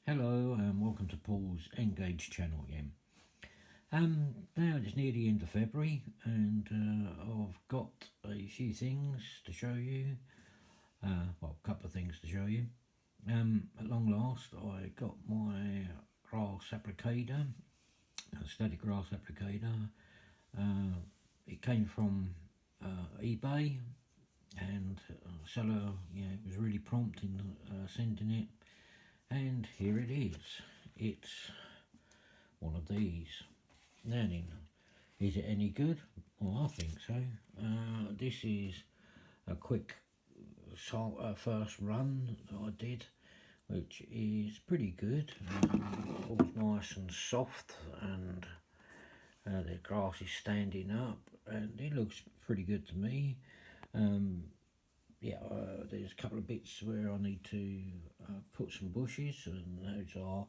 Hello and welcome to Paul's Engage channel again. Now it's near the end of February and I've got a few things to show you. Well, a couple of things to show you. At long last I got my grass applicator, a static grass applicator. It came from eBay, and seller was really prompt in sending it. And here it is. It's one of these. Now then, is it any good? Well, I think so. This is a quick first run that I did, which is pretty good. All nice and soft, and the grass is standing up, and it looks pretty good to me. There's a couple of bits where I need to put some bushes, and those are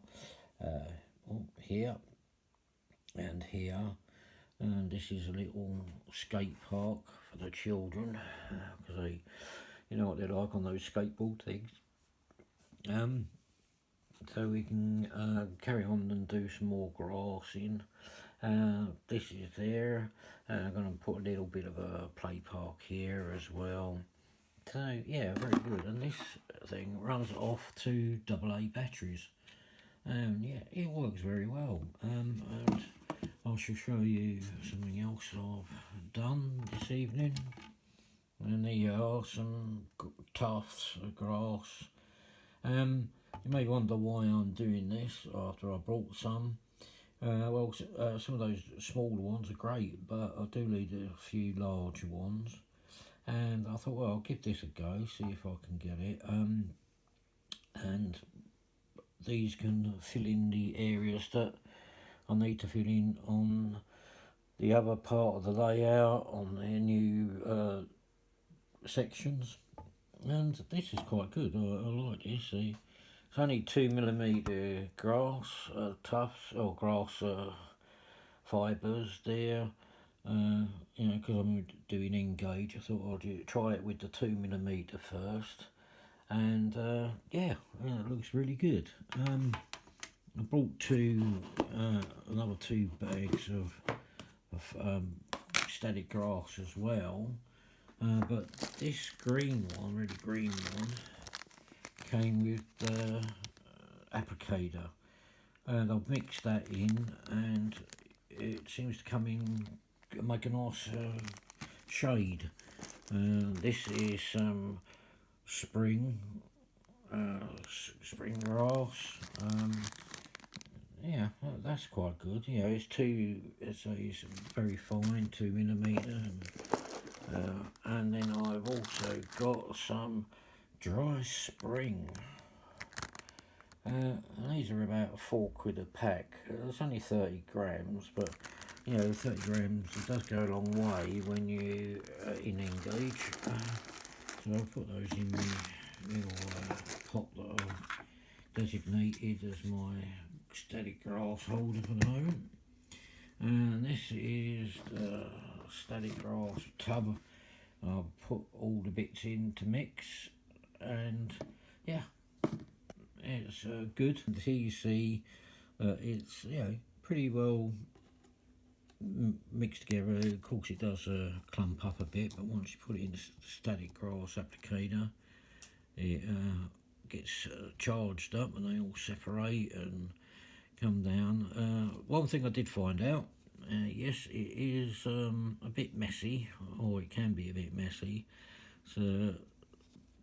here and here. And this is a little skate park for the children, because they, you know what they're like on those skateboard things. So we can carry on and do some more grassing. This is there. I'm going to put a little bit of a play park here as well. So yeah, very good. And this thing runs off to AA batteries. Yeah, it works very well. And I shall show you something else I've done this evening. And there you are, some tufts of grass. You may wonder why I'm doing this after I brought some. Some of those smaller ones are great, but I do need a few larger ones. And I thought, well, I'll give this a go, see if I can get it. And these can fill in the areas that I need to fill in on the other part of the layout, on their new sections. And this is quite good. I like this. See, it's only 2mm grass tufts or grass fibres there. Because I'm doing Engage, I thought I'd try it with the 2mm first, and it looks really good. I brought another two bags of static grass as well, but this green one, really green one, came with the applicator, and I've mixed that in, and it seems to come in, make a nice shade. This is some spring grass. That's quite good. It's very fine, 2mm, and then I've also got some dry spring. And these are about £4 a pack. It's only 30 grams, but 30 grams, it does go a long way when you in Engage. So I'll put those in the little pot that I've designated as my static grass holder for the moment. And this is the static grass tub. I'll put all the bits in to mix, and yeah, it's good. Here you see it's pretty well mixed together. Of course it does clump up a bit, but once you put it in the static grass applicator, it gets charged up and they all separate and come down. One thing I did find out, yes, it is a bit messy, or it can be a bit messy, so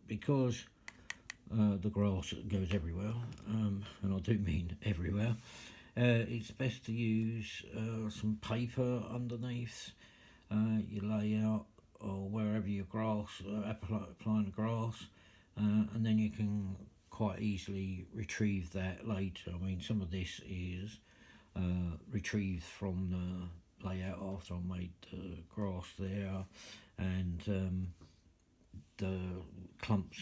because the grass goes everywhere, and I do mean everywhere, it's best to use some paper underneath your layout, or wherever your grass, applying the grass, and then you can quite easily retrieve that later. I mean, some of this is retrieved from the layout after I made the grass there, and the clumps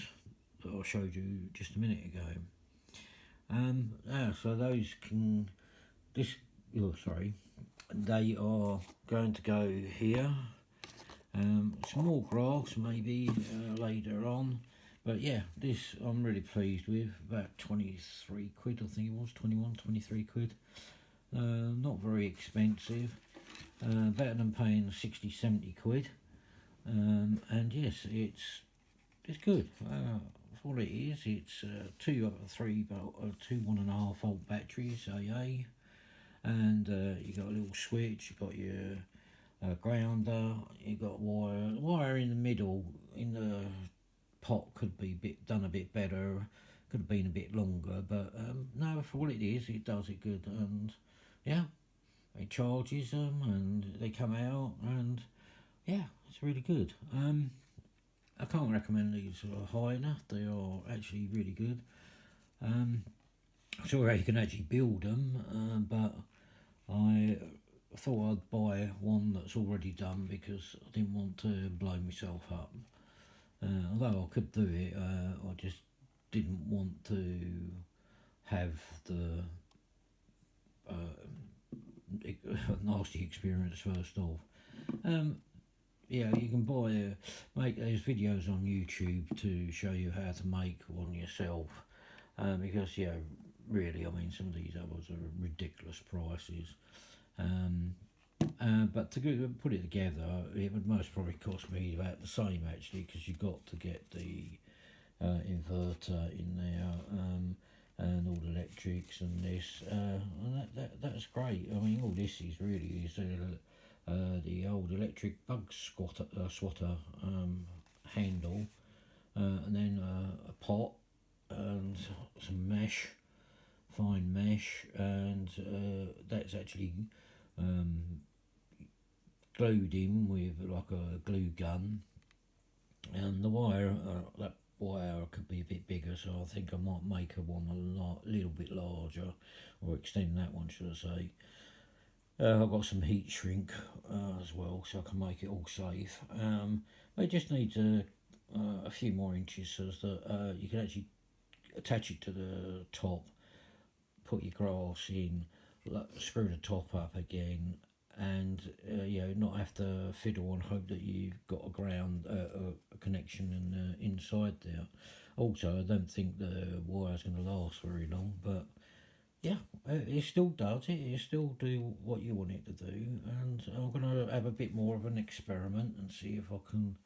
that I showed you just a minute ago. So those can, they are going to go here. Some more grass maybe later on, But yeah, this I'm really pleased with. About 23 quid, I think it was, 21, 23 quid. Not very expensive. Better than paying 60, 70 quid. And yes, it's good. For what it is, it's two 3 volt, 2 1.5 volt batteries, AA, and you got a little switch. You got your grounder. You got wire in the middle. In the pot could be done a bit better. Could have been a bit longer, but no, for what it is, it does it good. And yeah, it charges them, and they come out, and yeah, it's really good. I can't recommend these high enough. They are actually really good. I'm sure you can actually build them, but I thought I'd buy one that's already done because I didn't want to blow myself up. Although I could do it, I just didn't want to have the nasty experience first off. Yeah, you can buy make there's videos on YouTube to show you how to make one yourself. Because yeah, really, I mean, some of these others are ridiculous prices. But to put it together, it would most probably cost me about the same actually, because you've got to get the inverter in there, and all the electrics and this. And that's great. I mean, all this is really is the old electric bug swatter handle, and then a pot and some mesh, fine mesh, and that's actually glued in with like a glue gun, and the wire, that wire could be a bit bigger, so I think I might make one a little bit larger, or extend that one, should I say. I've got some heat shrink as well, so I can make it all safe. It just needs a few more inches so that you can actually attach it to the top, put your grass in, screw the top up again, and not have to fiddle and hope that you've got a ground a connection inside there. Also, I don't think the wire's going to last very long, but yeah, it still does it. It still do what you want it to do, and I'm going to have a bit more of an experiment and see if I can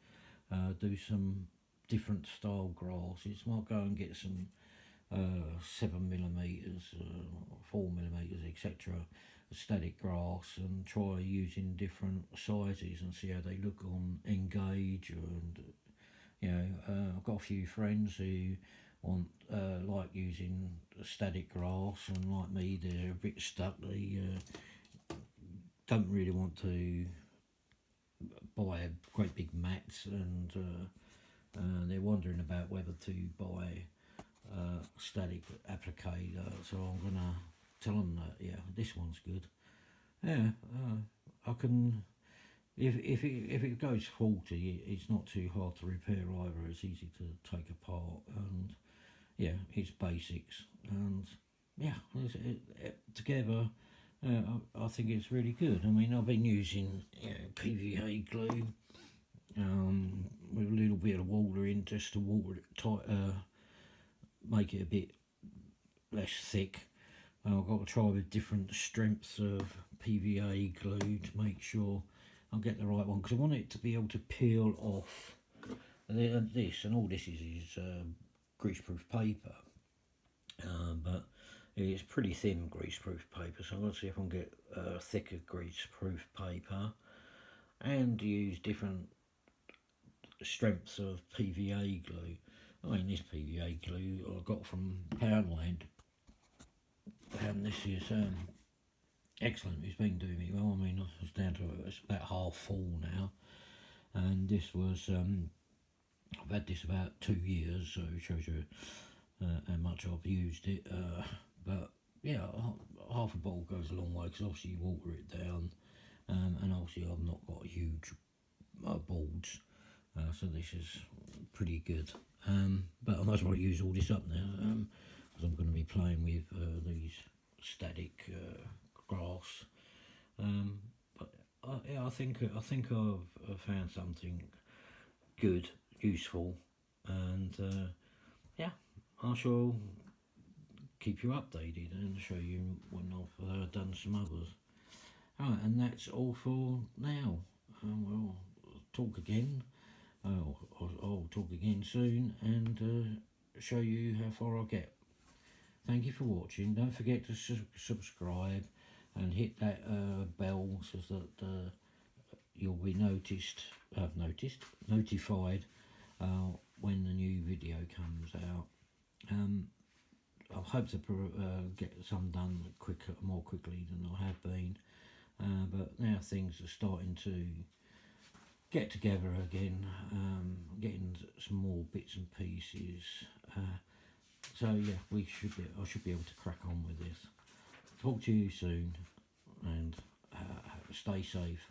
do some different style grasses. Might go and get some 7mm, 4mm, etc. static grass, and try using different sizes and see how they look on Engage. And I've got a few friends who want like using static grass, and like me, they're a bit stuck. They don't really want to buy great big mats, and they're wondering about whether to buy static applicator. So I'm gonna tell them that this one's good. Yeah, I can. If it goes faulty, it's not too hard to repair either. It's easy to take apart, and yeah, it's basics, and yeah, together. I think it's really good. I mean, I've been using PVA glue with a little bit of water in, just to water it tight, make it a bit less thick. I've got to try with different strengths of PVA glue to make sure I'll get the right one, because I want it to be able to peel off. And this and all this is greaseproof paper, but it's pretty thin greaseproof paper, so I'm going to see if I can get thicker greaseproof paper and use different strengths of PVA glue. I mean, this PVA glue I got from Poundland, and this is excellent. It's been doing me well. I mean, it's down to, it's about half full now, and this was I've had this about 2 years, so it shows you how much I've used it. But yeah, half a bottle goes a long way, because obviously you water it down, and obviously I've not got huge boards, so this is pretty good. But I might as well use all this up now, because I'm going to be playing with these static grass. But yeah, I think I've found something good, useful, and yeah, I shall keep you updated and show you when I've done some others. Alright, and that's all for now. We'll talk again. I'll talk again soon and show you how far I get. Thank you for watching. Don't forget to subscribe and hit that bell so that you'll be notified when the new video comes out. I hope to get some done more quickly than I have been, but now things are starting to get together again, getting some more bits and pieces. So yeah, I should be able to crack on with this. Talk to you soon, and stay safe.